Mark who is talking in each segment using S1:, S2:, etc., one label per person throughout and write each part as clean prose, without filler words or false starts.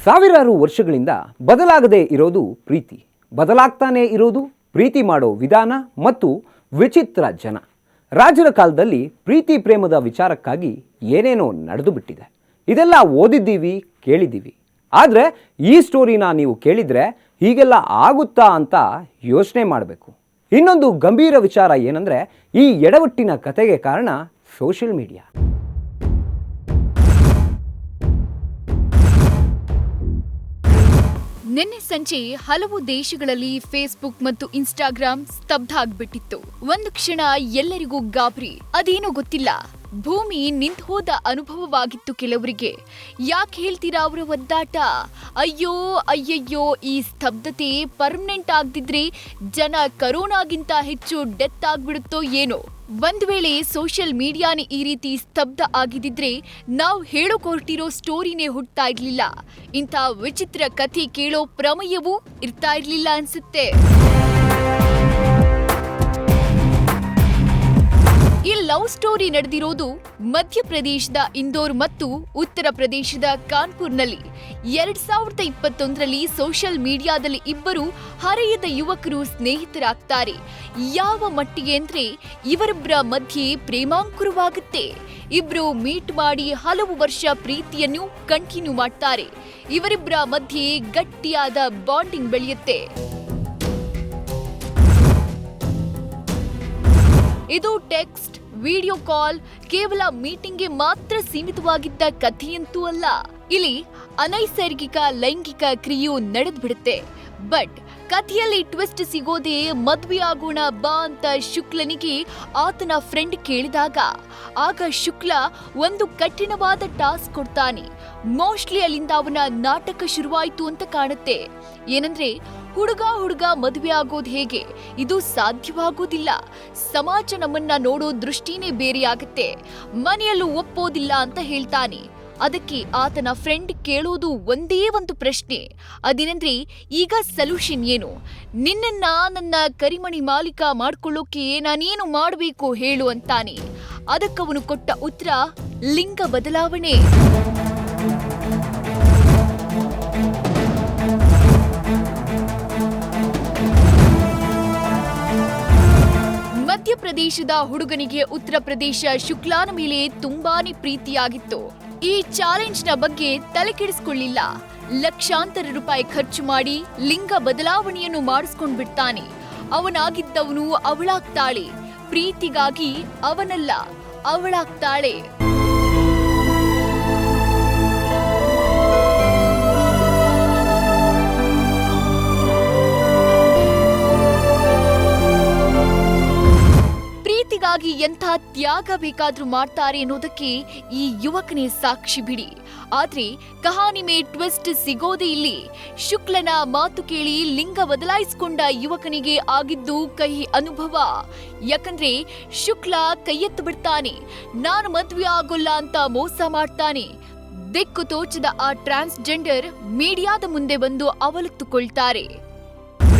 S1: ಸಾವಿರಾರು ವರ್ಷಗಳಿಂದ ಬದಲಾಗದೇ ಇರೋದು ಪ್ರೀತಿ, ಬದಲಾಗ್ತಾನೇ ಇರೋದು ಪ್ರೀತಿ ಮಾಡೋ ವಿಧಾನ ಮತ್ತು ವಿಚಿತ್ರ ಜನ. ರಾಜರ ಕಾಲದಲ್ಲಿ ಪ್ರೀತಿ ಪ್ರೇಮದ ವಿಚಾರಕ್ಕಾಗಿ ಏನೇನೋ ನಡೆದು ಬಿಟ್ಟಿದೆ. ಇದೆಲ್ಲ ಓದಿದ್ದೀವಿ, ಕೇಳಿದ್ದೀವಿ. ಆದರೆ ಈ ಸ್ಟೋರಿನ ನೀವು ಕೇಳಿದರೆ ಹೀಗೆಲ್ಲ ಆಗುತ್ತಾ ಅಂತ ಯೋಚನೆ ಮಾಡಬೇಕು. ಇನ್ನೊಂದು ಗಂಭೀರ ವಿಚಾರ ಏನಂದರೆ, ಈ ಎಡವಟ್ಟಿನ ಕತೆಗೆ ಕಾರಣ ಸೋಷಿಯಲ್ ಮೀಡಿಯಾ.
S2: ನಿನ್ನೆ ಸಂಜೆ ಹಲವು ದೇಶಗಳಲ್ಲಿ ಫೇಸ್ಬುಕ್ ಮತ್ತು ಇನ್ಸ್ಟಾಗ್ರಾಂ ಸ್ತಬ್ಧ ಆಗ್ಬಿಟ್ಟಿತ್ತು. ಒಂದು ಕ್ಷಣ ಎಲ್ಲರಿಗೂ ಗಾಬರಿ. ಅದೇನೋ ಗೊತ್ತಿಲ್ಲ, ಭೂಮಿ ನಿಂತು ಹೋದ ಅನುಭವವಾಗಿತ್ತು ಕೆಲವರಿಗೆ. ಯಾಕೆ ಹೇಳ್ತೀರಾ ಅವರ ಒದ್ದಾಟ? ಅಯ್ಯೋ ಅಯ್ಯಯ್ಯೋ, ಈ ಸ್ತಬ್ಧತೆ ಪರ್ಮನೆಂಟ್ ಆಗದಿದ್ರೆ ಜನ ಕರೋನಾಗಿಂತ ಹೆಚ್ಚು ಡೆತ್ ಆಗ್ಬಿಡುತ್ತೋ ಏನೋ. ಒಂದ್ ವೇಳೆ ಸೋಷಿಯಲ್ ಮೀಡಿಯಾನೇ ಈ ರೀತಿ ಸ್ತಬ್ಧ ಆಗಿದ್ದಿದ್ರೆ ನಾವು ಹೇಳೋಕೊರ್ಟಿರೋ ಸ್ಟೋರಿನೇ ಹುಟ್ತಾ ಇರ್ಲಿಲ್ಲ. ಇಂಥ ವಿಚಿತ್ರ ಕಥೆ ಕೇಳೋ ಪ್ರಮೇಯವೂ ಇರ್ತಾ ಇರ್ಲಿಲ್ಲ ಅನ್ಸುತ್ತೆ. ಈ ಲವ್ ಸ್ಟೋರಿ ನಡೆದಿರೋದು ಮಧ್ಯಪ್ರದೇಶದ ಇಂದೋರ್ ಮತ್ತು ಉತ್ತರ ಪ್ರದೇಶದ ಕಾನ್ಪುರ್ನಲ್ಲಿ. 2021ರಲ್ಲಿ ಸೋಷಿಯಲ್ ಮೀಡಿಯಾದಲ್ಲಿ ಇಬ್ಬರು ಹರೆಯದ ಯುವಕರು ಸ್ನೇಹಿತರಾಗ್ತಾರೆ. ಯಾವ ಮಟ್ಟಿಗೆ ಅಂದ್ರೆ ಇವರಿಬ್ಬರ ಮಧ್ಯೆ ಪ್ರೇಮಾಂಕುರವಾಗುತ್ತೆ. ಇಬ್ರು ಮೀಟ್ ಮಾಡಿ ಹಲವು ವರ್ಷ ಪ್ರೀತಿಯನ್ನು ಕಂಟಿನ್ಯೂ ಮಾಡ್ತಾರೆ. ಇವರಿಬ್ಬರ ಮಧ್ಯೆ ಗಟ್ಟಿಯಾದ ಬಾಂಡಿಂಗ್ ಬೆಳೆಯುತ್ತೆ. ಇದು ಟೆಕ್ಸ್ಟ್, ವಿಡಿಯೋ ಕಾಲ್, ಕೇವಲ ಮೀಟಿಂಗ್ಗೆ ಮಾತ್ರ ಸೀಮಿತವಾಗಿದ್ದ ಕಥೆಯಂತೂ ಅಲ್ಲ. ಇಲ್ಲಿ ಅನೈಸರ್ಗಿಕ ಲೈಂಗಿಕ ಕ್ರಿಯೆಯು ನಡೆದ್ಬಿಡುತ್ತೆ. ಬಟ್ ಕಥೆಯಲ್ಲಿ ಟ್ವಿಸ್ಟ್ ಸಿಗೋದೇ ಮದ್ವೆ ಆಗೋಣ ಬಾ ಅಂತ ಶುಕ್ಲನಿಗೆ ಆತನ ಫ್ರೆಂಡ್ ಕೇಳಿದಾಗ ಆಗ ಶುಕ್ಲ ಒಂದು ಕಠಿಣವಾದ ಟಾಸ್ಕ್ ಕೊಡ್ತಾನೆ. ಮೋಸ್ಟ್ಲಿ ಅಲ್ಲಿಂದ ಅವನ ನಾಟಕ ಶುರುವಾಯಿತು ಅಂತ ಕಾಣುತ್ತೆ. ಏನಂದ್ರೆ, ಹುಡುಗ ಮದುವೆ ಆಗೋದು ಹೇಗೆ? ಇದು ಸಾಧ್ಯವಾಗೋದಿಲ್ಲ. ಸಮಾಜ ನಮ್ಮನ್ನ ನೋಡೋ ದೃಷ್ಟಿನೇ ಬೇರೆಯಾಗುತ್ತೆ. ಮನೆಯಲ್ಲೂ ಒಪ್ಪೋದಿಲ್ಲ ಅಂತ ಹೇಳ್ತಾನೆ. ಅದಕ್ಕೆ ಆತನ ಫ್ರೆಂಡ್ ಕೇಳೋದು ಒಂದೇ ಒಂದು ಪ್ರಶ್ನೆ. ಅದೇನೆಂದ್ರೆ, ಈಗ ಸೊಲ್ಯೂಷನ್ ಏನು? ನಿನ್ನನ್ನ ನನ್ನ ಕರಿಮಣಿ ಮಾಲೀಕ ಮಾಡ್ಕೊಳ್ಳೋಕೆ ನಾನೇನು ಮಾಡಬೇಕು ಹೇಳು ಅಂತಾನೆ. ಅದಕ್ಕವನು ಕೊಟ್ಟ ಉತ್ತರ ಲಿಂಗ ಬದಲಾವಣೆ. ಮಧ್ಯಪ್ರದೇಶದ ಹುಡುಗನಿಗೆ ಉತ್ತರ ಪ್ರದೇಶ ಶುಕ್ಲಾನ ಮೇಲೆ ತುಂಬಾನೇ ಪ್ರೀತಿಯಾಗಿತ್ತು. ಈ ಚಾಲೆಂಜ್ನ ಬಗ್ಗೆ ತಲೆ ಕೆಡಿಸಿಕೊಳ್ಳಿಲ್ಲ. ಲಕ್ಷಾಂತರ ರೂಪಾಯಿ ಖರ್ಚು ಮಾಡಿ ಲಿಂಗ ಬದಲಾವಣೆಯನ್ನು ಮಾಡಿಸ್ಕೊಂಡ್ ಬಿಡ್ತಾನೆ. ಅವನಾಗಿದ್ದವನು ಅವಳಾಗ್ತಾಳೆ. ಪ್ರೀತಿಗಾಗಿ ಅವನಲ್ಲ, ಅವಳಾಗ್ತಾಳೆ. ಪ್ರೀತಿಗಾಗಿ ಎಂಥ ತ್ಯಾಗ ಬೇಕಾದ್ರೂ ಮಾಡ್ತಾರೆ ಅನ್ನೋದಕ್ಕೆ ಈ ಯುವಕನೇ ಸಾಕ್ಷಿ ಬಿಡಿ. ಆದ್ರೆ ಕಹಾನಿ ಮೇ ಟ್ವಿಸ್ಟ್ ಸಿಗೋದೇ ಇಲ್ಲಿ. ಶುಕ್ಲನ ಮಾತು ಕೇಳಿ ಲಿಂಗ ಬದಲಾಯಿಸಿಕೊಂಡ ಯುವಕನಿಗೆ ಆಗಿದ್ದು ಕಹಿ ಅನುಭವ. ಯಾಕಂದ್ರೆ ಶುಕ್ಲ ಕೈಯೆತ್ತು ಬಿಡ್ತಾನೆ. ನಾನು ಮದ್ವೆ ಆಗೋಲ್ಲ ಅಂತ ಮೋಸ ಮಾಡ್ತಾನೆ. ದಿಕ್ಕು ತೋಚದ ಆ ಟ್ರಾನ್ಸ್ಜೆಂಡರ್ ಮೀಡಿಯಾದ ಮುಂದೆ ಬಂದು ಅವಲತ್ತುಕೊಳ್ತಾರೆ.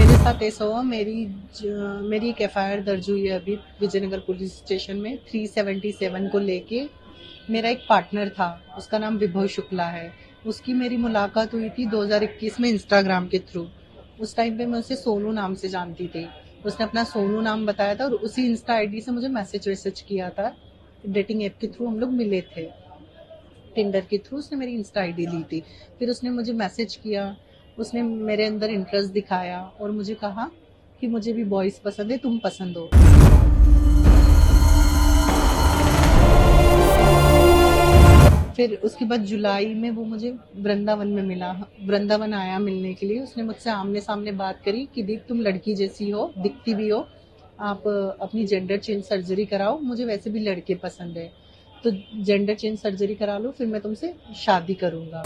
S3: मेरे साथ ऐसा हुआ, मेरी एक एफआईआर दर्ज हुई है अभी विजयनगर पुलिस स्टेशन में 377 को लेके। मेरा एक पार्टनर था, उसका नाम विभव शुक्ला है। उसकी मेरी मुलाकात हुई थी 2021 में इंस्टाग्राम के थ्रू। उस टाइम पे मैं उसे सोनू नाम से जानती थी। उसने अपना सोनू नाम बताया था और उसी इंस्टा आईडी से मुझे मैसेज किया था। डेटिंग ऐप के थ्रू हम लोग मिले थे, टिंडर के थ्रू उसने मेरी इंस्टा आईडी ली थी। फिर उसने मुझे मैसेज किया, उसने मेरे अंदर इंटरेस्ट दिखाया और मुझे कहा कि मुझे भी बॉयज पसंद है, तुम पसंद हो। फिर उसके बाद जुलाई में वो मुझे वृंदावन में मिला। वृंदावन आया मिलने के लिए। उसने मुझसे आमने सामने बात करी कि देख, तुम लड़की जैसी हो, दिखती भी हो, आप अपनी जेंडर चेंज सर्जरी कराओ, मुझे वैसे भी लड़के पसंद है, तो जेंडर चेंज सर्जरी करा लो, फिर मैं तुमसे शादी करूँगा।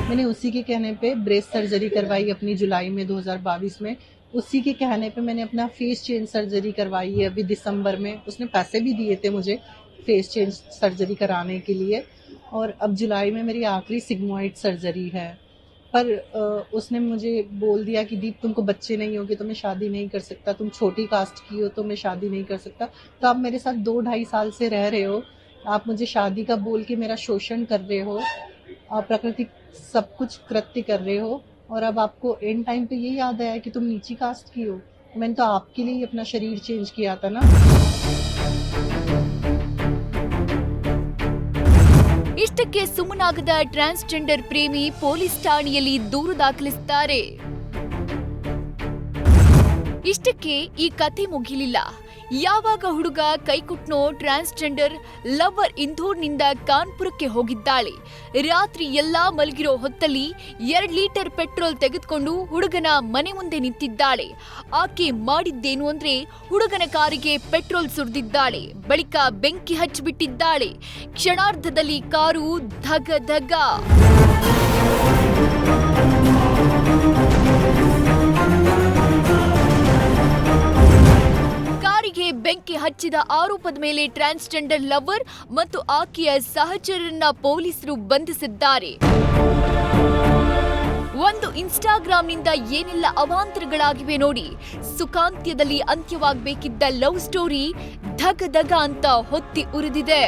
S3: मैंने उसी के कहने पे ब्रेस्ट सर्जरी करवाई अपनी जुलाई में 2022 में। उसी के कहने पे मैंने अपना फेस चेंज सर्जरी करवाई है अभी दिसंबर में। उसने पैसे भी दिए थे मुझे फेस चेंज सर्जरी कराने के लिए। और अब जुलाई में मेरी आखिरी सिग्मोइड सर्जरी है। पर उसने मुझे बोल दिया कि दीप तुमको बच्चे नहीं होंगे तो मैं शादी नहीं कर सकता, तुम छोटी कास्ट की हो तो मैं शादी नहीं कर सकता। तो आप मेरे साथ 2-2.5 साल से रह रहे हो, आप मुझे शादी का बोल के मेरा शोषण कर रहे हो, अप्राकृतिक सब कुछ कृत्य कर रहे हो, और अब आपको एंड टाइम पे ये याद आया कि तुम नीची कास्ट की हो। मैंने तो आपके लिए ही अपना शरीर चेंज किया था ना।
S2: ಇಷ್ಟಕ್ಕೆ ಸುಮ್ಮನಾಗದ ಟ್ರಾನ್ಸ್ಜೆಂಡರ್ ಪ್ರೇಮಿ ಪೊಲೀಸ್ ಠಾಣೆಯಲ್ಲಿ ದೂರು ದಾಖಲಿಸುತ್ತಾರೆ. ಇಷ್ಟಕ್ಕೆ ಈ ಕಥೆ ಮುಗಿಲಿಲ್ಲ. ಯಾವಾಗ ಹುಡುಗ ಕೈಕೊಟ್ನೋ ಟ್ರಾನ್ಸ್ಜೆಂಡರ್ ಲವರ್ ಇಂದೋರ್ನಿಂದ ಕಾನ್ಪುರಕ್ಕೆ ಹೋಗಿದ್ದಾಳೆ. ರಾತ್ರಿ ಎಲ್ಲಾ ಮಲಗಿರೋ ಹೊತ್ತಲ್ಲಿ 2 ಲೀಟರ್ ಪೆಟ್ರೋಲ್ ತೆಗೆದುಕೊಂಡು ಹುಡುಗನ ಮನೆ ಮುಂದೆ ನಿಂತಿದ್ದಾಳೆ. ಆಕೆ ಮಾಡಿದ್ದೇನು ಅಂದ್ರೆ ಹುಡುಗನ ಕಾರಿಗೆ ಪೆಟ್ರೋಲ್ ಸುರಿದಿದ್ದಾಳೆ. ಬಳಿಕ ಬೆಂಕಿ ಹಚ್ಚಿಬಿಟ್ಟಿದ್ದಾಳೆ. ಕ್ಷಣಾರ್ಧದಲ್ಲಿ ಕಾರು ಧಗ ಧಗ. ಕಾರಿಗೆ ಬೆಂಕಿ ಹಚ್ಚಿದ ಆರೋಪದ ಮೇಲೆ ಟ್ರಾನ್ಸ್ಜೆಂಡರ್ ಲವರ್ ಮತ್ತು ಆಕೆಯ ಸಹಚರರನ್ನ ಪೊಲೀಸರು ಬಂಧಿಸಿದ್ದಾರೆ. ಒಂದು ಇನ್ಸ್ಟಾಗ್ರಾಂನಿಂದ ಏನೆಲ್ಲ ಅವಾಂತರಗಳಾಗಿವೆ ನೋಡಿ. ಸುಖಾಂತ್ಯದಲ್ಲಿ ಅಂತ್ಯವಾಗಬೇಕಿದ್ದ ಲವ್ ಸ್ಟೋರಿ ಧಗ ಧಗ ಅಂತ ಹೊತ್ತಿ ಉರಿದಿದೆ.